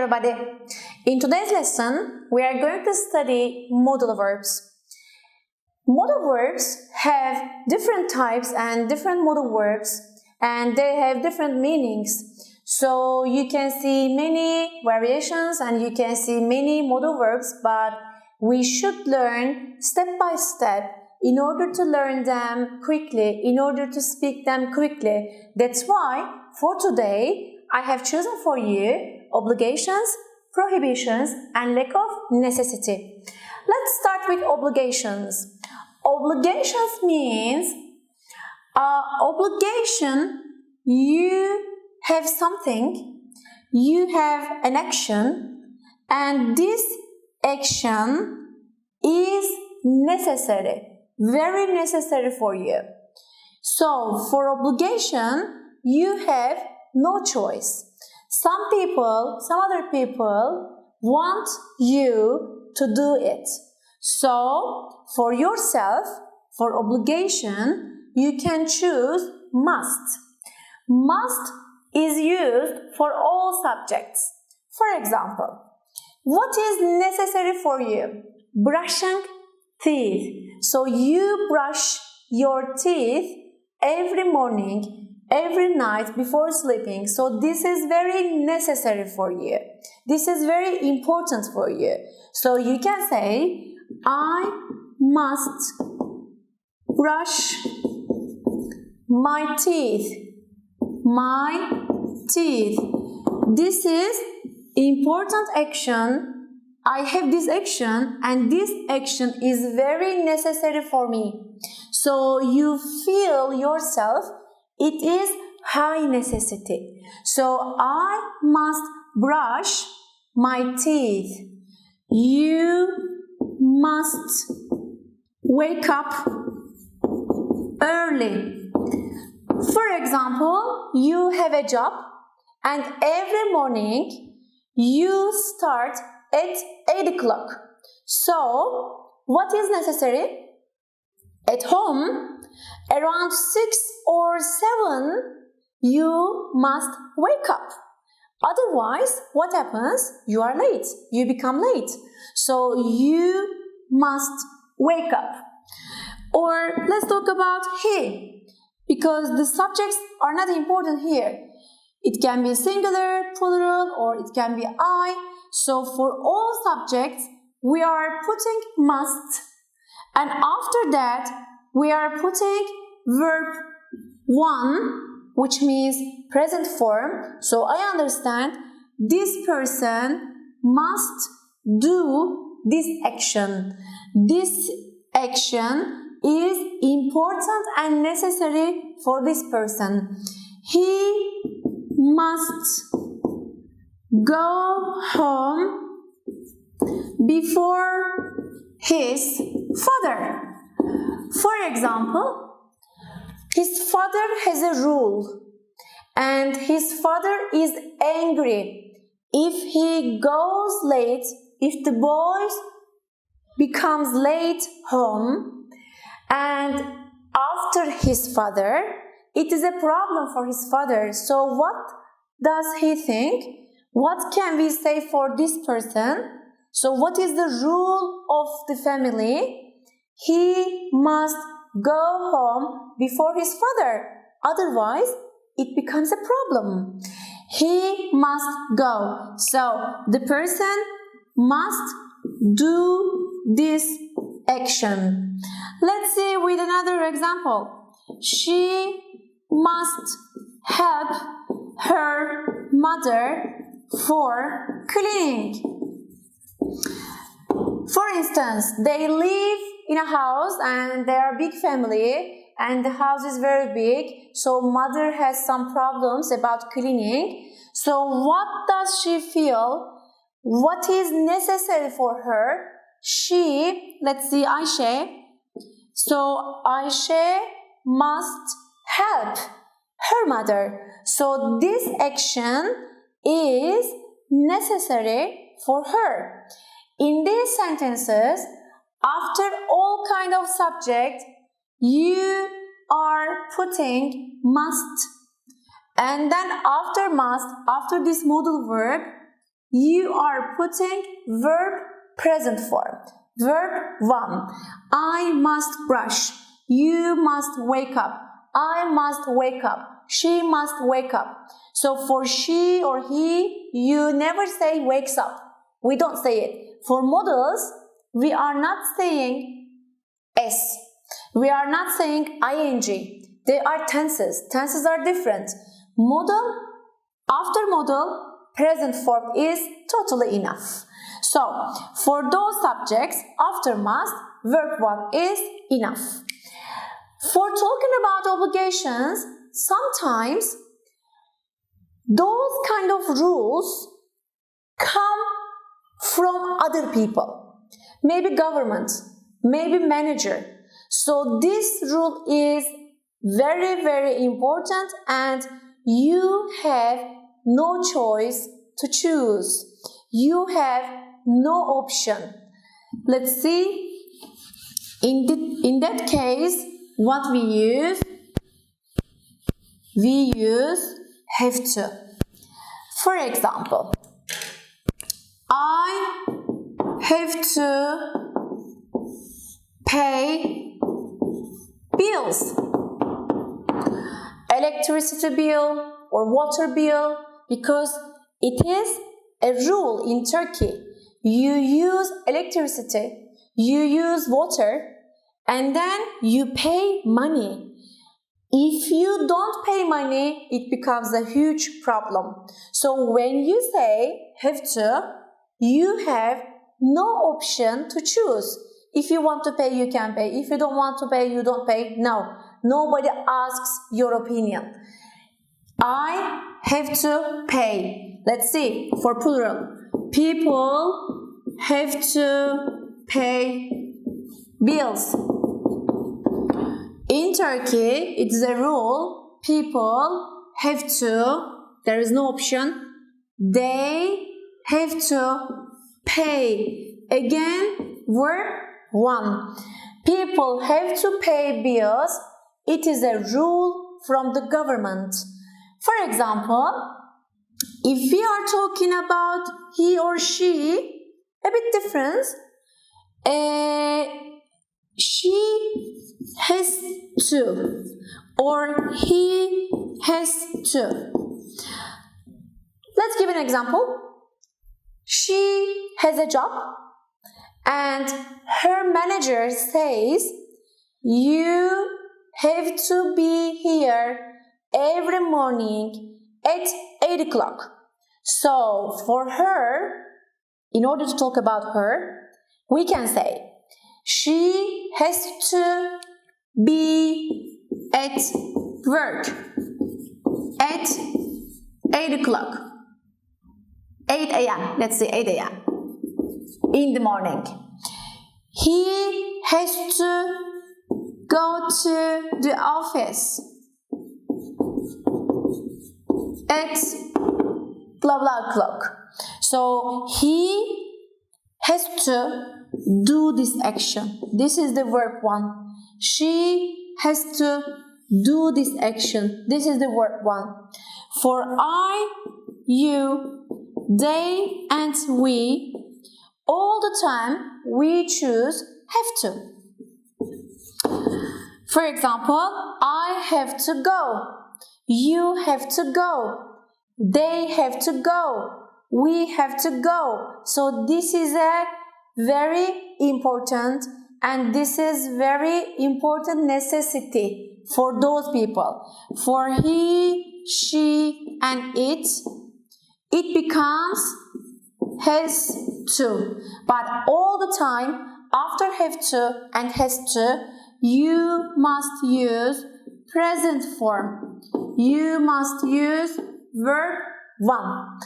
everybody! In today's lesson, we are going to study modal verbs. Modal verbs have different types and different modal verbs, and they have different meanings. So you can see many variations and you can see many modal verbs, but we should learn step by step in order to learn them quickly, in order to speak them quickly. That's why for today, I have chosen for you obligations, prohibitions, and lack of necessity. Let's start with obligations. Obligations means obligation, you have something, you have an action, and this action is necessary, very necessary for you. So, for obligation, you have no choice. Some other people want you to do it. So, for yourself, for obligation, you can choose must. Must is used for all subjects. For example, what is necessary for you? Brushing teeth. So, you brush your teeth every morning, every night before sleeping. So this is very necessary for you. This is very important for you. So you can say, I must brush my teeth. My teeth. This is important action. I have this action and this action is very necessary for me. So you feel yourself it is high necessity. So I must brush my teeth. You must wake up early. For example, you have a job and every morning you start at 8 o'clock. So, what is necessary? At home, around 6 or 7, you must wake up. Otherwise, what happens? You are late. You become late. So, you must wake up. Or, let's talk about he, because the subjects are not important here. It can be singular, plural, or it can be I. So, for all subjects, we are putting must. And after that, we are putting verb 1, which means present form. So I understand this person must do this action. This action is important and necessary for this person. He must go home before his father. For example, his father has a rule and his father is angry if he goes late, if the boy becomes late home, and after his father, it is a problem for his father. So what does he think? What can we say for this person? So what is the rule of the family? He must go home before his father. Otherwise, it becomes a problem. He must go. So, the person must do this action. Let's see with another example. She must help her mother for cleaning. For instance, they live in a house and they are a big family and the house is very big, so mother has some problems about cleaning. So what does she feel? What is necessary for her? She, let's see, Ayşe. So Ayşe must help her mother. So this action is necessary for her. In these sentences, after all kind of subject, you are putting must. And then after must, after this modal verb, you are putting verb present form. Verb 1. I must brush. You must wake up. I must wake up. She must wake up. So for she or he, you never say wakes up. We don't say it. For modals, we are not saying S. We are not saying ing. They are tenses. Tenses are different. Modal, after modal, present form is totally enough. So, for those subjects, after must, verb 1 is enough. For talking about obligations, sometimes those kind of rules come from other people. Maybe government, maybe manager. So this rule is very, very important and you have no choice to choose. You have no option. Let's see. In that case, what we use? We use have to. For example, I have to pay bills. Electricity bill or water bill, because it is a rule in Turkey. You use electricity, you use water, and then you pay money. If you don't pay money, it becomes a huge problem. So when you say have to, you have no option to choose. If you want to pay, you can pay. If you don't want to pay, you don't pay. No, nobody asks your opinion. I have to pay. Let's see, for plural. People have to pay bills. In Turkey, it's a rule. People have to, there is no option. They have to pay. Again, verb 1. People have to pay bills. It is a rule from the government. For example, if we are talking about he or she, a bit different. She has to or he has to. Let's give an example. She has a job and her manager says you have to be here every morning at 8 o'clock. So for her, in order to talk about her, we can say she has to be at work at 8 o'clock. 8 a.m. Let's say 8 a.m. in the morning. He has to go to the office at blah blah o'clock. So he has to do this action. This is the verb 1. She has to do this action. This is the verb 1. For I, you, they and we, all the time we choose have to. For example, I have to go. You have to go. They have to go. We have to go. So this is a very important and this is very important necessity for those people. For he, she and it becomes has to. But all the time after have to and has to, you must use present form. You must use verb 1.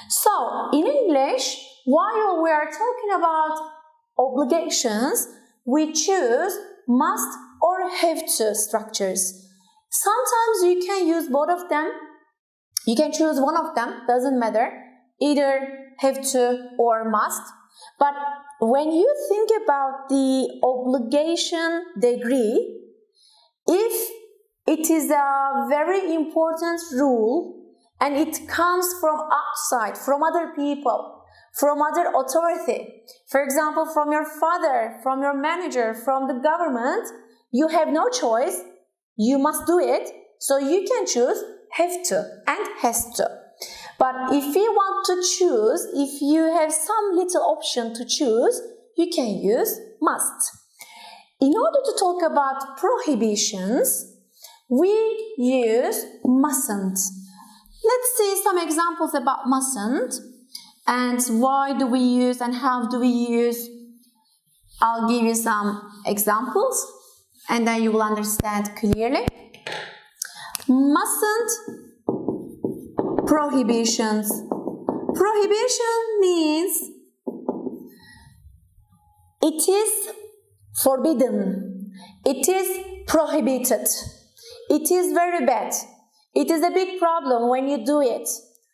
So, in English, while we are talking about obligations, we choose must or have to structures. Sometimes you can use both of them. You can choose one of them, doesn't matter. Either have to or must. But when you think about the obligation degree, if it is a very important rule and it comes from outside, from other people, from other authority. For example, from your father, from your manager, from the government, you have no choice. You must do it. So you can choose have to and has to. But if you want to choose, if you have some little option to choose, you can use must. In order to talk about prohibitions, we use mustn't. Let's see some examples about mustn't and why do we use and how do we use. I'll give you some examples and then you will understand clearly. Mustn't, prohibitions. Prohibition means it is forbidden. It is prohibited. It is very bad. It is a big problem when you do it.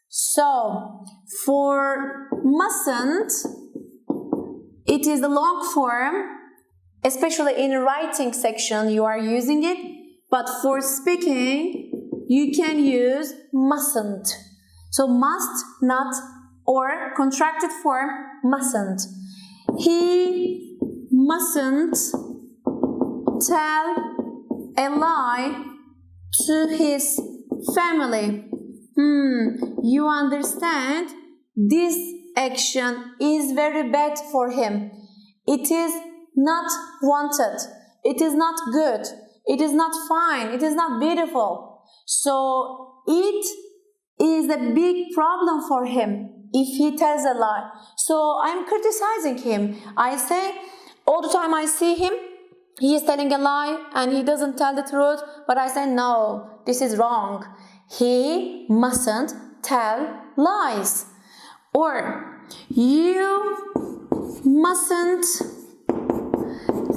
So, for mustn't, it is the long form, especially in writing section you are using it, but for speaking you can use mustn't. So must, not, or contracted form mustn't. He mustn't tell a lie to his family. You understand? This action is very bad for him. It is not wanted. It is not good. It is not fine. It is not beautiful. So it is a big problem for him if he tells a lie. So I'm criticizing him. I say all the time I see him, he is telling a lie and he doesn't tell the truth, but I say no, this is wrong. He mustn't tell lies. Or you mustn't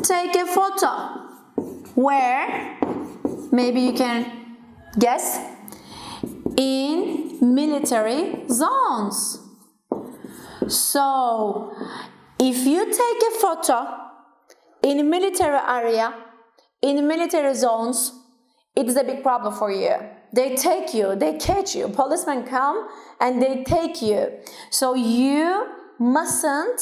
take a photo where, maybe you can guess, in military zones. So if you take a photo in a military area, in military zones, it is a big problem for you. They take you, they catch you. Policemen come and they take you. So you mustn't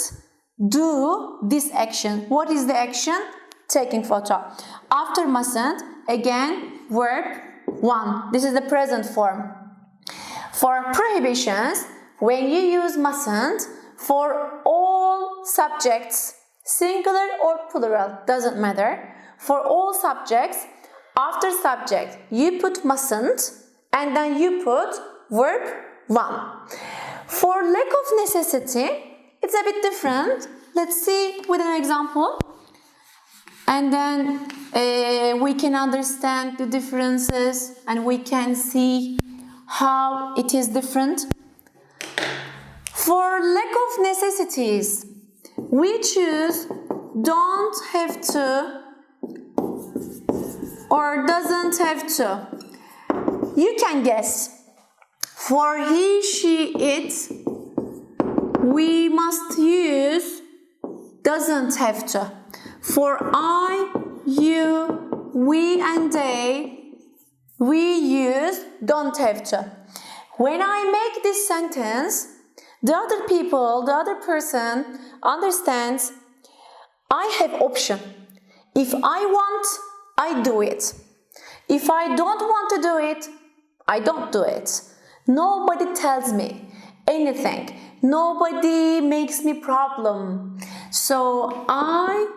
do this action. What is the action? Taking photo. After mustn't, again, verb 1. This is the present form. For prohibitions, when you use mustn't, for all subjects, singular or plural, doesn't matter. For all subjects, after subject, you put mustn't and then you put verb 1. For lack of necessity, it's a bit different. Let's see with an example. And then we can understand the differences and we can see how it is different. For lack of necessities, we choose don't have to or doesn't have to. You can guess. For he, she, it, we must use doesn't have to. For I, you, we and they, we use don't have to. When I make this sentence, the other people, the other person understands I have option. If I want, I do it. If I don't want to do it, I don't do it. Nobody tells me anything. Nobody makes me problem. So I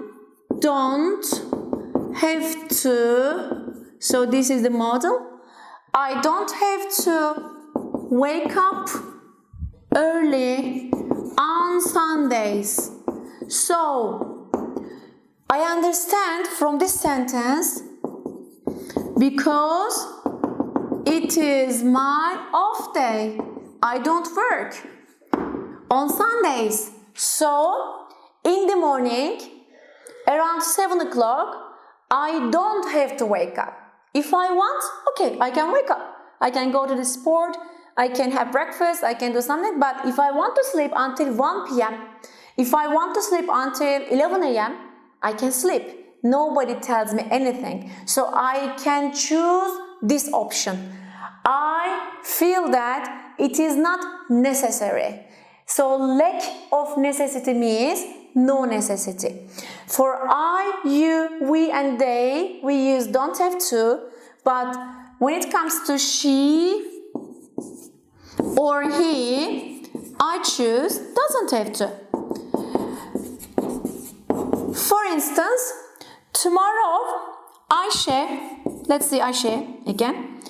don't have to. So this is the model. I don't have to wake up early on Sundays. So I understand from this sentence because it is my off day. I don't work on Sundays. So in the morning, around 7 o'clock, I don't have to wake up. If I want, okay, I can wake up. I can go to the sport, I can have breakfast, I can do something. But if I want to sleep until 1 p.m., if I want to sleep until 11 a.m., I can sleep. Nobody tells me anything. So I can choose this option. I feel that it is not necessary. So lack of necessity means no necessity. For I, you, we and they, we use don't have to, but when it comes to she or he, I choose doesn't have to. For instance, tomorrow, Ayşe, let's see Ayşe again.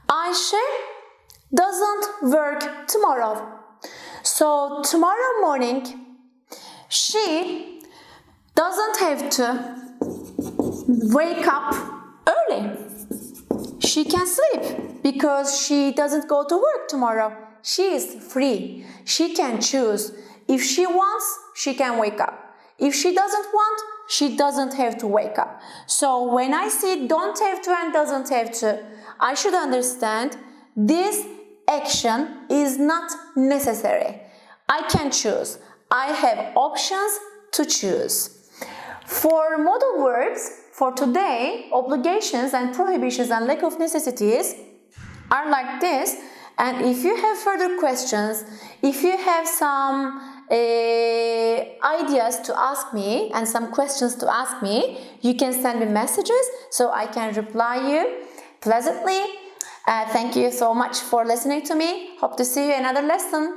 Ayşe doesn't work tomorrow. So tomorrow morning, she doesn't have to wake up early. She can sleep because she doesn't go to work tomorrow. She is free. She can choose. If she wants, she can wake up. If she doesn't want, she doesn't have to wake up. So when I say don't have to and doesn't have to, I should understand this action is not necessary. I can choose. I have options to choose. For modal verbs, for today, obligations and prohibitions and lack of necessities are like this. And if you have further questions, if you have some ideas to ask me and some questions to ask me, you can send me messages so I can reply you pleasantly. Thank you so much for listening to me. Hope to see you in another lesson.